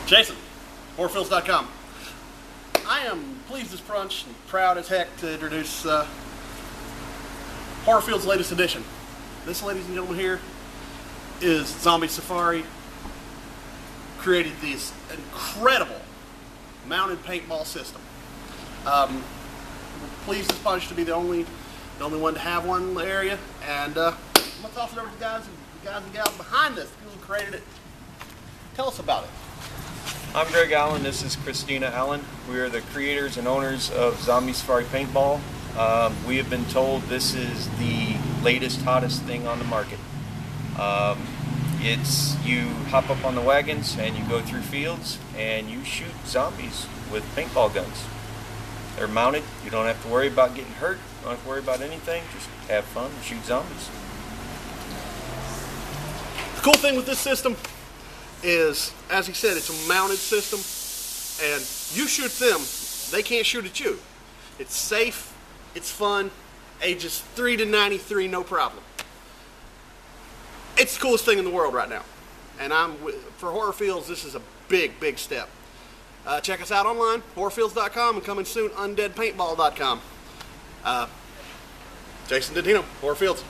Jason, horrorfields.com. I am pleased as punch and proud as heck to introduce Horrorfields' latest edition. This, ladies and gentlemen, here is Zombie Safari. Created this incredible mounted paintball system. We're pleased as punch to be the only one to have one in the area, and let's toss it over to the guys and gals behind us, people who created it. Tell us about it. I'm Greg Allen. This is Christina Allen. We are the creators and owners of Zombie Safari Paintball. We have been told this is the latest, hottest thing on the market. You hop up on the wagons and you go through fields and you shoot zombies with paintball guns. They're mounted. You don't have to worry about getting hurt. You don't have to worry about anything. Just have fun and shoot zombies. The cool thing with this system is, as he said, it's a mounted system, and you shoot them, they can't shoot at you. It's safe, it's fun, ages 3 to 93, no problem. It's the coolest thing in the world right now, and for Horrorfields, this is a big step. Check us out online, horrorfields.com, and coming soon, undeadpaintball.com. Jason Dentino, Horrorfields.